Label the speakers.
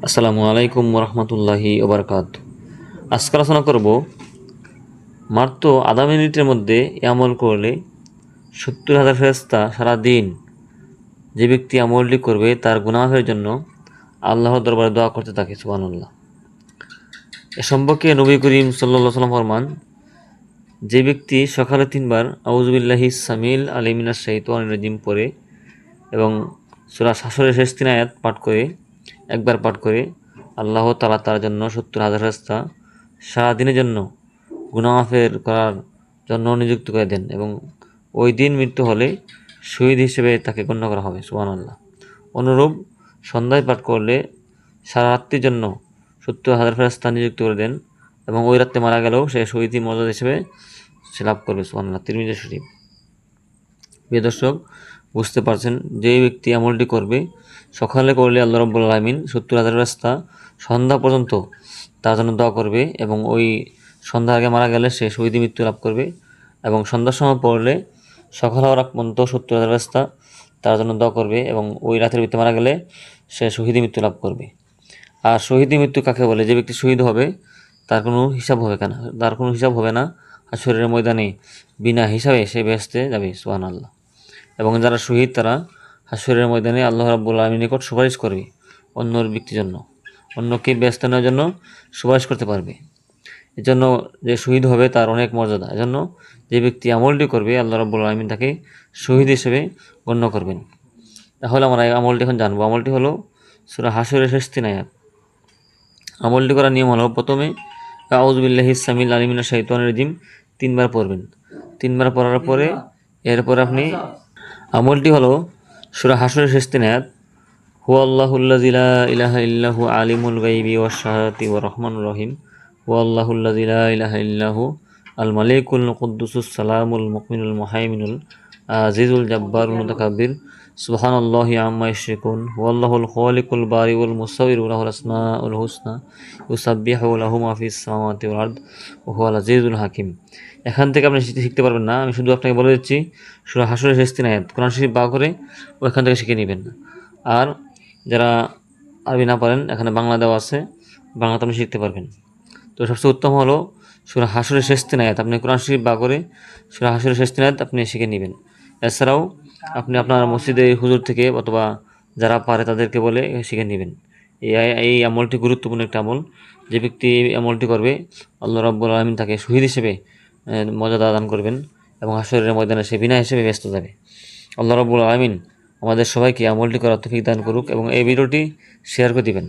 Speaker 1: আসসালামু আলাইকুম রহমতুল্লাহি ওবরকাত। আজকে আলোচনা করব মাত্র আধা মিনিটের মধ্যে এই আমল করলে 70,000 ফেরেশতা সারাদিন যে ব্যক্তি আমলটি করবে তার গুনাহ মাফের জন্য আল্লাহর দরবারে দোয়া করতে থাকে। সুবহানাল্লাহ। এ সম্পর্কে নবী করিম সাল্লাল্লাহু আলাইহি ওয়াসাল্লাম ফরমান, যে ব্যক্তি সকালে 3বার আউযু বিল্লাহি সামিল আলিম মিনাশ শাইতানির রাজিম পড়ে এবং সূরা হাশরের শেষ 3 আয়াত পাঠ করে একবার পাঠ করে আল্লাহ তাআলা তার জন্য 70,000 ফেরেশতা সারাদিনের জন্য গুনাহ মাফের করার জন্য নিযুক্ত করে দেন এবং ওই দিন মৃত্যু হলে শহীদ হিসেবে তাকে গণ্য করা হবে। সুবহানাল্লাহ। অনুরূপ সন্ধ্যায় পাঠ করলে সারা রাত্রির জন্য 70,000 ফেরেশতা নিযুক্ত করে দেন এবং ওই রাত্রে মারা গেলেও সে শহীদী মর্যাদা হিসেবে সে লাভ করবে। সুবহানাল্লাহ। তিরমিজি শরীফ। প্রিয় দর্শক, বুঝতে পারছেন, যে ব্যক্তি আমলটি করবে সকালে করলে আল্লাহ রাব্বুল আলামিন 70,000 ফেরেশতা সন্ধ্যা পর্যন্ত তার জন্য দোয়া করবে এবং ওই সন্ধ্যার আগে মারা গেলে সে শহীদী মৃত্যু লাভ করবে এবং সন্ধ্যার সময় পড়লে সকাল হওয়ার আগ পর্যন্ত 70,000 ফেরেশতা তার জন্য দোয়া করবে এবং ওই রাতের ভিতরে মারা গেলে সে শহীদী মৃত্যু লাভ করবে। আর শহীদী মৃত্যু কাকে বলে? যে ব্যক্তি শহীদ হবে তার কোনো হিসাব হবে না হাশরের ময়দানে বিনা হিসাবে সে বেহেশতে যাবে। সুবহানাল্লাহ। এবং যারা শহীদ তারা হাশরের ময়দানে আল্লাহ রাব্বুল আলামিনের নিকট সুপারিশ করবে অন্য ব্যক্তির জন্য, অন্যকে বেহেশতে নেওয়ার জন্য সুপারিশ করতে পারবে। এজন্য যে শহীদ হবে তার অনেক মর্যাদা। এজন্য যে ব্যক্তি আমলটি করবে আল্লাহ রাব্বুল আলামিন তাকে শহীদ হিসেবে গণ্য করবেন। তাহলে আমরা এই আমলটি এখন জানবো। আমলটি হলো সূরা হাশরের শেষ 3 আয়াত। আমলটি করার নিয়ম হলো, প্রথমে আউযু বিল্লাহি সামিল আলিম মিনাশ শাইতানির রাজিম 3বার পড়বেন। 3বার পড়ার পরে এরপর আপনি আমলটি হলো সূরা হাশরের শেষ 3 আয়াত, হুয়াল্লাহুল্লাযী লা ইলাহা ইল্লাহু আলিমুল গায়বি ওয়াশ শাহাদাতি ওয়ার রহমানুর রহিম, হুয়াল্লাহুল্লাযী লা ইলাহা ইল্লাহু আল মালিকুল কুদ্দুসুস সালামুল মুমিনুল মুহাইমিনুল আজিজুল জাব্বারুল মুতাকাব্বির সুবহানাল্লাহি আম্মা ইউশরিকুন, হুয়াল্লাহুল খালিকুল বারিউল মুসাউবিরু লাহুল আসমাউল হুসনা ইউসাব্বিহু লাহু মা ফিস সামাওয়াতি ওয়াল আরদ ওয়া হুয়াল আজিজুল হাকিম। এখান থেকে আপনি শিখতে পারবেন না, আমি শুধু আপনাকে বলে দিচ্ছি সূরা হাশরের শেষ 3 আয়াত কোরআন শরীফ বা করে ওইখান থেকে শিখে নেবেন। আর যারা আরবি না পারেন, এখানে বাংলা দেওয়া আছে, বাংলাতে আপনি শিখতে পারবেন। তো সবচেয়ে উত্তম হলো সূরা হাশরের শেষ 3 আয়াত আপনি কোরআন শরীফ বা করে সূরা হাশরের শেষ 3 আয়াত আপনি শিখে নেবেন। এছাড়াও আপনি আপনার মসজিদে হুজুর থেকে অথবা যারা পারে তাদেরকে বলে শিখে নেবেন। এই আমলটি গুরুত্বপূর্ণ একটা আমল। যে ব্যক্তি এই আমলটি করবে আল্লাহ রাব্বুল আলামিন তাকে শহীদ হিসেবে মর্যাদা দান করবেন এবং হাশরের ময়দানে সে বিনা হিসেবে ব্যস্ত যাবে। আল্লাহ রাব্বুল আলামিন আমাদের সবাইকে আমলটি করার তৌফিক দান করুক এবং এই ভিডিওটি শেয়ার করে দিবেন।